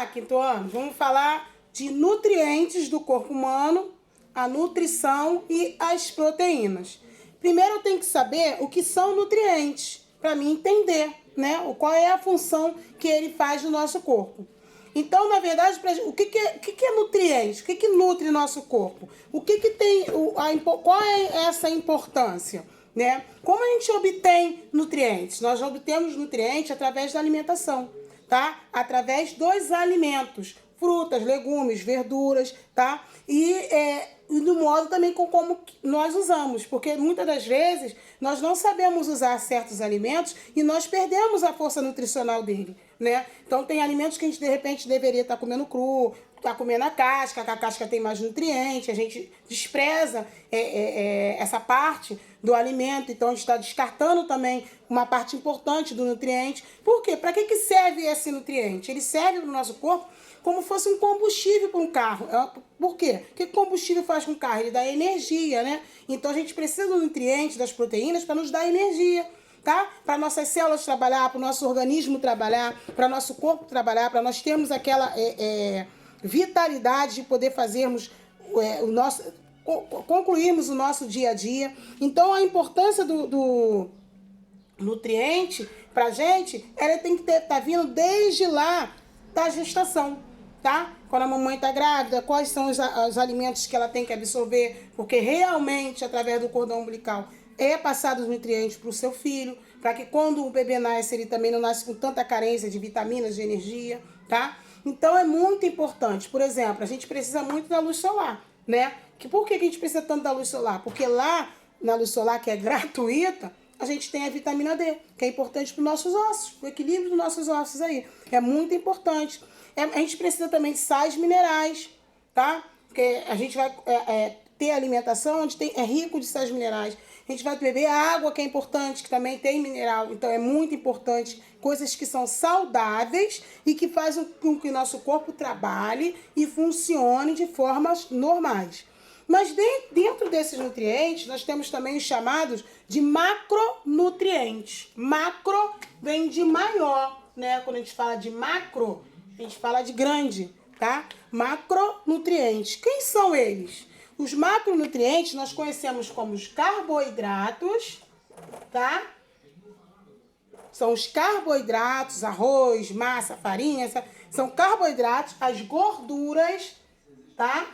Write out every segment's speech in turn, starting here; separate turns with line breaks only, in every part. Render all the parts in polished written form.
lá, quinto ano, vamos falar de nutrientes do corpo humano, a nutrição e as proteínas. Primeiro eu tenho que saber o que são nutrientes, para mim entender, né? Qual é a função que ele faz no nosso corpo. Então, na verdade, o que é nutriente? O que nutre nosso corpo? O que tem, qual é essa importância? Né? Como a gente obtém nutrientes? Nós obtemos nutrientes através da alimentação, tá? Através dos alimentos, frutas, legumes, verduras, tá? E do modo também como nós usamos, porque muitas das vezes nós não sabemos usar certos alimentos e nós perdemos a força nutricional dele, né? Então tem alimentos que a gente de repente deveria estar comendo cru, tá comendo a casca, que a casca tem mais nutriente, a gente despreza essa parte do alimento, então a gente está descartando também uma parte importante do nutriente. Por quê? Para que serve esse nutriente? Ele serve para o nosso corpo como fosse um combustível para um carro. Por quê? O que combustível faz com o carro? Ele dá energia, né? Então a gente precisa do nutriente, das proteínas, para nos dar energia, tá? Para nossas células trabalhar, para o nosso organismo trabalhar, para nosso corpo trabalhar, para nós termos aquela vitalidade de poder fazermos concluirmos o nosso dia a dia. Então a importância do nutriente para a gente, ela tem que estar vindo desde lá da gestação, tá? Quando a mamãe está grávida, quais são os alimentos que ela tem que absorver, porque realmente, através do cordão umbilical, é passado os nutrientes para o seu filho, para que quando o bebê nasce, ele também não nasce com tanta carência de vitaminas, de energia, tá? Então é muito importante. Por exemplo, a gente precisa muito da luz solar, né? Por que a gente precisa tanto da luz solar? Porque lá, na luz solar, que é gratuita, a gente tem a vitamina D, que é importante para os nossos ossos, o equilíbrio dos nossos ossos aí. É muito importante. A gente precisa também de sais minerais, tá? Porque a gente vai ter alimentação onde é rico de sais minerais. A gente vai beber água, que é importante, que também tem mineral. Então é muito importante. Coisas que são saudáveis e que fazem com que o nosso corpo trabalhe e funcione de formas normais. Mas dentro desses nutrientes, nós temos também os chamados de macronutrientes. Macro vem de maior, né? Quando a gente fala de macro, a gente fala de grande, tá? Macronutrientes. Quem são eles? Os macronutrientes nós conhecemos como os carboidratos, tá? São os carboidratos, arroz, massa, farinha, são carboidratos, as gorduras, tá?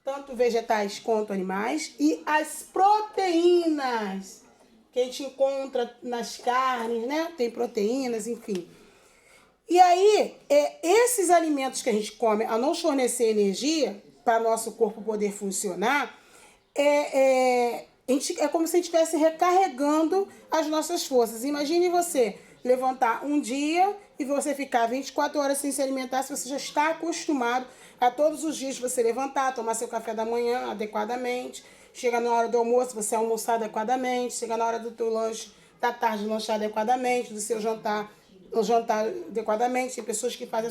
Tanto vegetais quanto animais, e as proteínas, que a gente encontra nas carnes, né? Tem proteínas, enfim. E aí, esses alimentos que a gente come, ao não fornecer energia para nosso corpo poder funcionar, é como se a gente estivesse recarregando as nossas forças. Imagine você levantar um dia e você ficar 24 horas sem se alimentar, se você já está acostumado a todos os dias você levantar, tomar seu café da manhã adequadamente, chega na hora do almoço, você almoçar adequadamente, chega na hora do teu lanche da tarde, lanchar adequadamente, do seu jantar adequadamente. Tem pessoas que fazem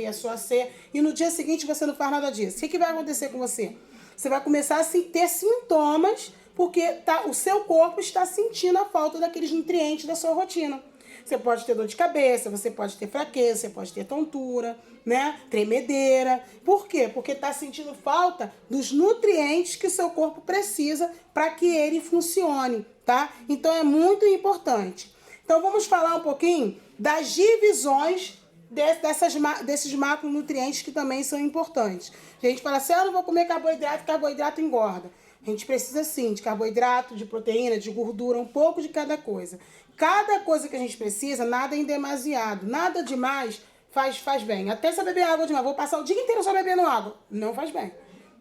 a sua ceia, e no dia seguinte você não faz nada disso. O que vai acontecer com você? Você vai começar a ter sintomas, porque o seu corpo está sentindo a falta daqueles nutrientes da sua rotina. Você pode ter dor de cabeça, você pode ter fraqueza, você pode ter tontura, né? Tremedeira. Por quê? Porque está sentindo falta dos nutrientes que o seu corpo precisa para que ele funcione, tá? Então é muito importante. Então vamos falar um pouquinho das divisões desses macronutrientes que também são importantes. A gente fala assim, eu não vou comer carboidrato, carboidrato engorda. A gente precisa sim de carboidrato, de proteína, de gordura, um pouco de cada coisa. Cada coisa que a gente precisa, nada em demasiado, nada demais faz bem. Até se eu beber água demais, vou passar o dia inteiro só bebendo água, não faz bem,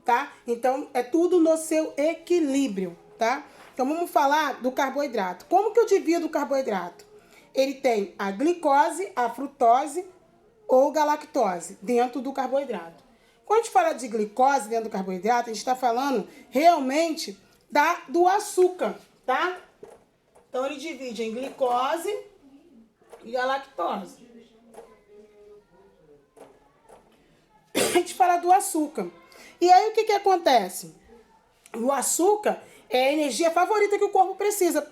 tá? Então é tudo no seu equilíbrio, tá? Então vamos falar do carboidrato. Como que eu divido o carboidrato? Ele tem a glicose, a frutose ou galactose dentro do carboidrato. Quando a gente fala de glicose dentro do carboidrato, a gente está falando realmente do açúcar, tá? Então ele divide em glicose e galactose. A gente fala do açúcar. E aí o que acontece? O açúcar, é a energia favorita que o corpo precisa.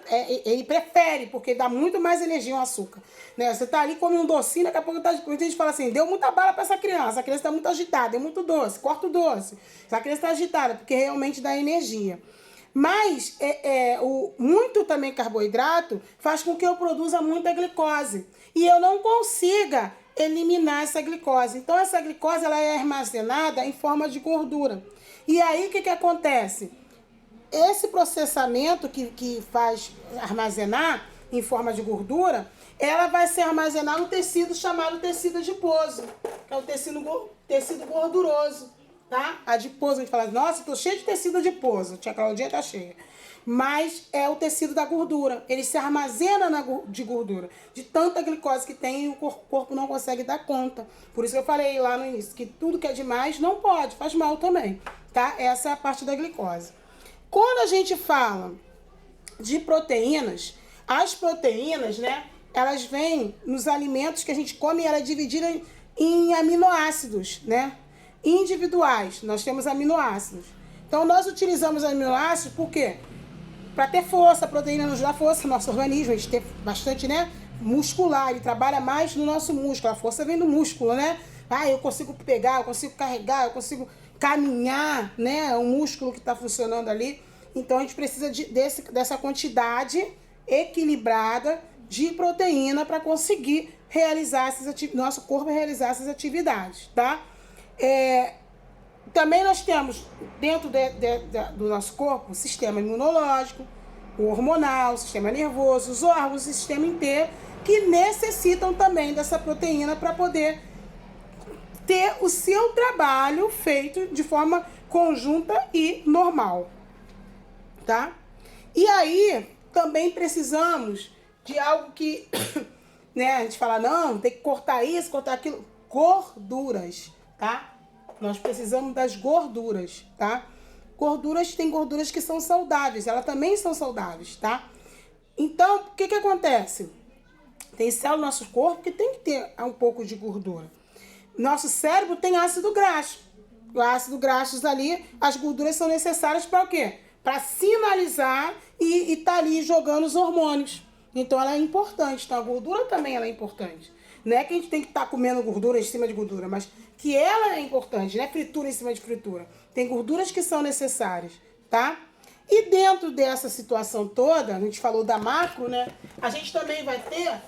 Ele prefere, porque dá muito mais energia o açúcar. Né? Você tá ali, come um docinho, daqui a pouco muita gente fala assim, deu muita bala para essa criança está muito agitada, é muito doce, corta o doce. Essa criança está agitada, porque realmente dá energia. Mas muito também carboidrato faz com que eu produza muita glicose. E eu não consiga eliminar essa glicose. Então, essa glicose ela é armazenada em forma de gordura. E aí, o que acontece? Esse processamento que faz armazenar em forma de gordura, ela vai se armazenar no tecido chamado tecido adiposo, que é o tecido gorduroso, tá? Adiposo, a gente fala, nossa, estou cheio de tecido adiposo, tia Claudinha tá cheia. Mas é o tecido da gordura, ele se armazena de gordura, de tanta glicose que tem e o corpo não consegue dar conta. Por isso que eu falei lá no início, que tudo que é demais não pode, faz mal também, tá? Essa é a parte da glicose. Quando a gente fala de proteínas, as proteínas, né, elas vêm nos alimentos que a gente come e ela é dividida em aminoácidos, né, individuais. Nós temos aminoácidos. Então, nós utilizamos aminoácidos por quê? Para ter força, a proteína nos dá força no nosso organismo, a gente tem bastante, né, muscular, ele trabalha mais no nosso músculo, a força vem do músculo, né? Eu consigo pegar, eu consigo carregar, eu consigo caminhar, né? É um músculo que está funcionando ali. Então, a gente precisa dessa quantidade equilibrada de proteína para conseguir realizar nosso corpo realizar essas atividades, tá? Também nós temos dentro do nosso corpo o sistema imunológico, o hormonal, o sistema nervoso, os órgãos, o sistema inteiro, que necessitam também dessa proteína para poder ter o seu trabalho feito de forma conjunta e normal, tá? E aí, também precisamos de algo que, né, a gente fala, não, tem que cortar isso, cortar aquilo, gorduras, tá? Nós precisamos das gorduras, tá? Tem gorduras que são saudáveis, elas também são saudáveis, tá? Então, o que acontece? Tem célula no nosso corpo que tem que ter um pouco de gordura. Nosso cérebro tem ácido graxo. O ácido graxo ali, as gorduras são necessárias para o quê? Para sinalizar e tá ali jogando os hormônios. Então ela é importante, então a gordura também ela é importante. Não é que a gente tem que estar comendo gordura em cima de gordura, mas que ela é importante, não é fritura em cima de fritura. Tem gorduras que são necessárias, tá? E dentro dessa situação toda, a gente falou da macro, né? A gente também vai ter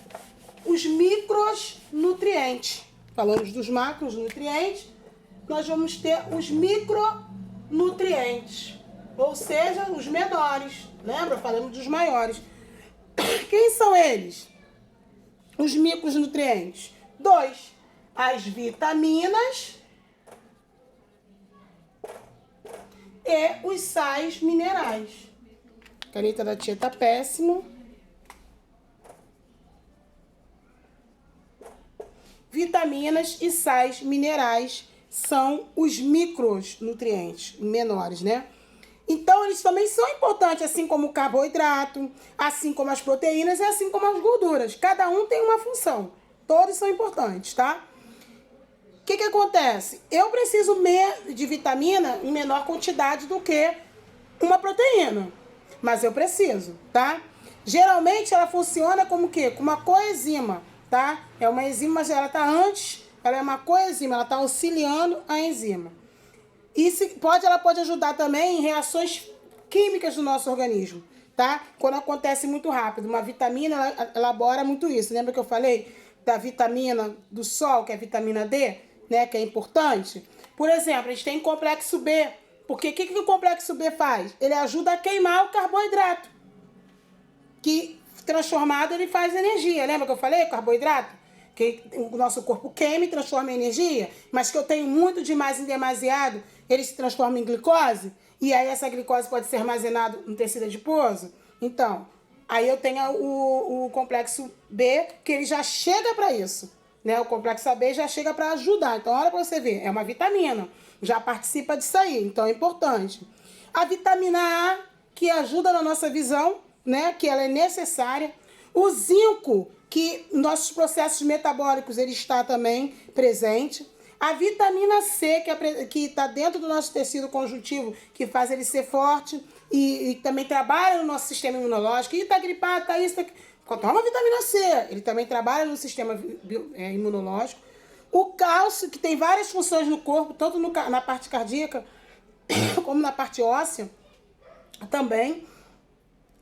os micronutrientes. Falamos dos macronutrientes, nós vamos ter os micronutrientes, ou seja, os menores. Lembra? Falamos dos maiores. Quem são eles? Os micronutrientes. 2. As vitaminas e os sais minerais. A caneta da tia tá péssimo. Vitaminas e sais minerais são os micronutrientes menores, né? Então, eles também são importantes, assim como o carboidrato, assim como as proteínas e assim como as gorduras. Cada um tem uma função. Todos são importantes, tá? O que acontece? Eu preciso de vitamina em menor quantidade do que uma proteína. Mas eu preciso, tá? Geralmente, ela funciona como o quê? Com uma coenzima, tá? É uma enzima, mas ela tá antes, ela é uma coenzima, ela tá auxiliando a enzima. E ela pode ajudar também em reações químicas do nosso organismo, tá? Quando acontece muito rápido. Uma vitamina, ela elabora muito isso. Lembra que eu falei da vitamina do sol, que é a vitamina D, né? Que é importante? Por exemplo, a gente tem complexo B. Porque o que o complexo B faz? Ele ajuda a queimar o carboidrato. Que transformado ele faz energia. Lembra que eu falei? Carboidrato? Que o nosso corpo queima e transforma em energia. Mas que eu tenho muito demais em demasiado, ele se transforma em glicose, e aí essa glicose pode ser armazenada no tecido adiposo. Então, aí eu tenho o complexo B, que ele já chega para isso, né? O complexo AB já chega para ajudar. Então, olha para você ver, é uma vitamina, já participa disso aí, então é importante. A vitamina A, que ajuda na nossa visão, né? Que ela é necessária. O zinco, que nossos processos metabólicos ele está também presente. A vitamina C, que está dentro do nosso tecido conjuntivo, que faz ele ser forte e também trabalha no nosso sistema imunológico. E está gripado, está isso, tá... Toma vitamina C, ele também trabalha no sistema imunológico. O cálcio, que tem várias funções no corpo, tanto na parte cardíaca como na parte óssea também.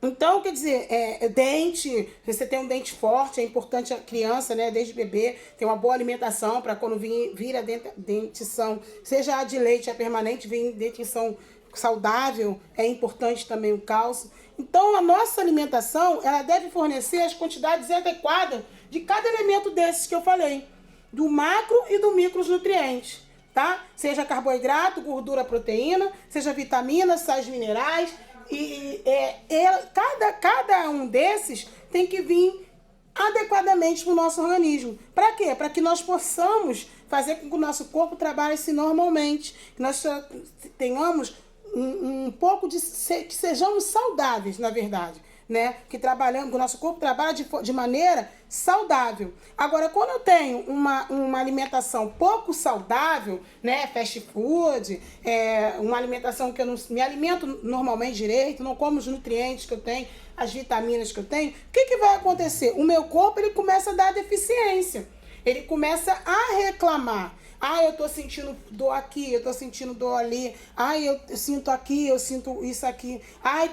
Então, quer dizer, dente, você tem um dente forte, é importante a criança, né, desde bebê, ter uma boa alimentação para quando vir a dentição, seja a de leite, a permanente, vir dentição saudável, é importante também o cálcio. Então, a nossa alimentação, ela deve fornecer as quantidades adequadas de cada elemento desses que eu falei, do macro e do micronutrientes, tá? Seja carboidrato, gordura, proteína, seja vitamina, sais minerais, cada um desses tem que vir adequadamente para o nosso organismo. Para quê? Para que nós possamos fazer com que o nosso corpo trabalhe-se normalmente, que nós tenhamos um pouco que sejamos saudáveis, na verdade, né? Que o nosso corpo trabalha de maneira saudável. Agora, quando eu tenho uma alimentação pouco saudável, né? Fast food, uma alimentação que eu não me alimento normalmente direito, não como os nutrientes que eu tenho, as vitaminas que eu tenho, o que vai acontecer? O meu corpo, ele começa a dar deficiência. Ele começa a reclamar. Eu tô sentindo dor aqui, eu tô sentindo dor ali. Eu sinto aqui, eu sinto isso aqui.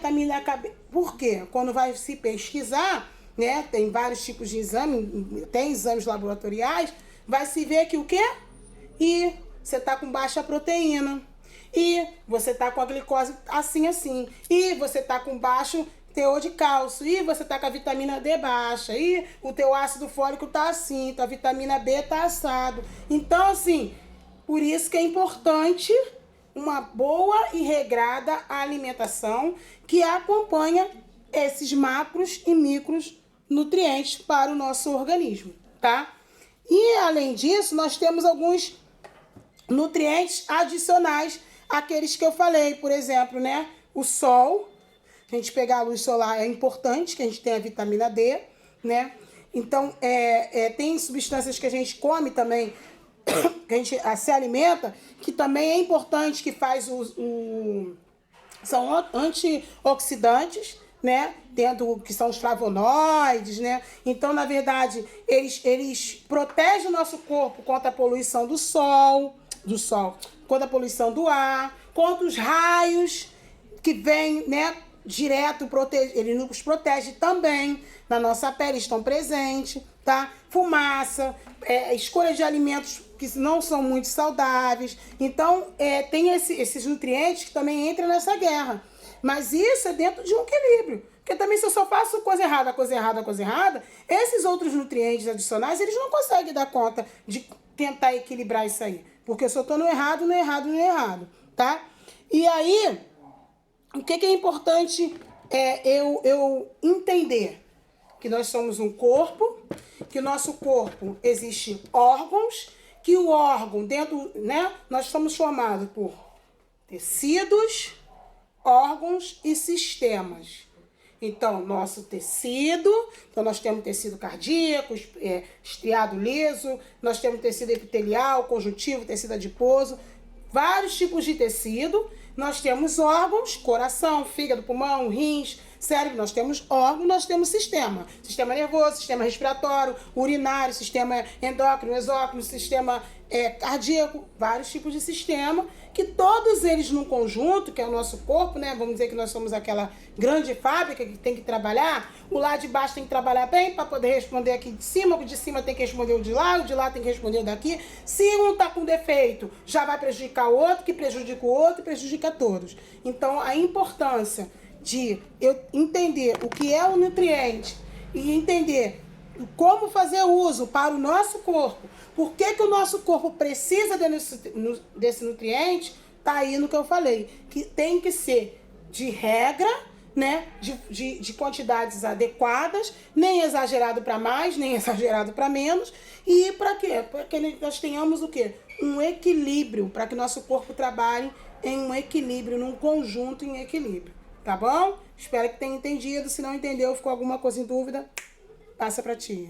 Tá me na cabeça. Por quê? Quando vai se pesquisar, né? Tem vários tipos de exame, tem exames laboratoriais, vai se ver que o quê? E você tá com baixa proteína. E você tá com a glicose assim. E você tá com baixo teor de cálcio, e você tá com a vitamina D baixa, e o teu ácido fólico tá assim, tua vitamina B tá assado. Então, assim, por isso que é importante uma boa e regrada alimentação que acompanha esses macros e micros nutrientes para o nosso organismo, tá? E, além disso, nós temos alguns nutrientes adicionais àqueles que eu falei, por exemplo, né? O sol. A gente pegar a luz solar é importante, que a gente tenha a vitamina D, né? Então, tem substâncias que a gente come também, que a gente se alimenta, que também é importante, que faz são antioxidantes, né? Que são os flavonoides, né? Então, na verdade, eles protegem o nosso corpo contra a poluição do sol, contra a poluição do ar, contra os raios que vêm, né? Direto, ele nos protege também, na nossa pele estão presentes, tá? Fumaça, escolha de alimentos que não são muito saudáveis. Então, tem esses nutrientes que também entram nessa guerra. Mas isso é dentro de um equilíbrio. Porque também se eu só faço coisa errada, esses outros nutrientes adicionais, eles não conseguem dar conta de tentar equilibrar isso aí. Porque eu só tô no errado, tá? E aí, o que é importante eu entender? Que nós somos um corpo, que o nosso corpo existe órgãos, que o órgão dentro, né? Nós somos formados por tecidos, órgãos e sistemas. Então, nosso tecido, então nós temos tecido cardíaco, estriado liso, nós temos tecido epitelial, conjuntivo, tecido adiposo, vários tipos de tecido. Nós temos órgãos, coração, fígado, pulmão, rins, cérebro. Nós temos órgãos, nós temos sistema nervoso, sistema respiratório, urinário, sistema endócrino, exócrino, sistema cardíaco, vários tipos de sistema, que todos eles num conjunto, que é o nosso corpo, né? Vamos dizer que nós somos aquela grande fábrica que tem que trabalhar. O lá de baixo tem que trabalhar bem para poder responder aqui de cima, o de cima tem que responder o de lá tem que responder o daqui. Se um tá com defeito, já vai prejudicar o outro, que prejudica o outro e prejudica todos. Então, a importância de eu entender o que é o nutriente e entender como fazer uso para o nosso corpo, por que o nosso corpo precisa desse nutriente, tá aí no que eu falei, que tem que ser de regra, né, de quantidades adequadas, nem exagerado para mais, nem exagerado para menos, e para quê? Para que nós tenhamos o quê? Um equilíbrio, para que nosso corpo trabalhe em um equilíbrio, num conjunto em equilíbrio, tá bom? Espero que tenha entendido, se não entendeu, ficou alguma coisa em dúvida, passa pra tia.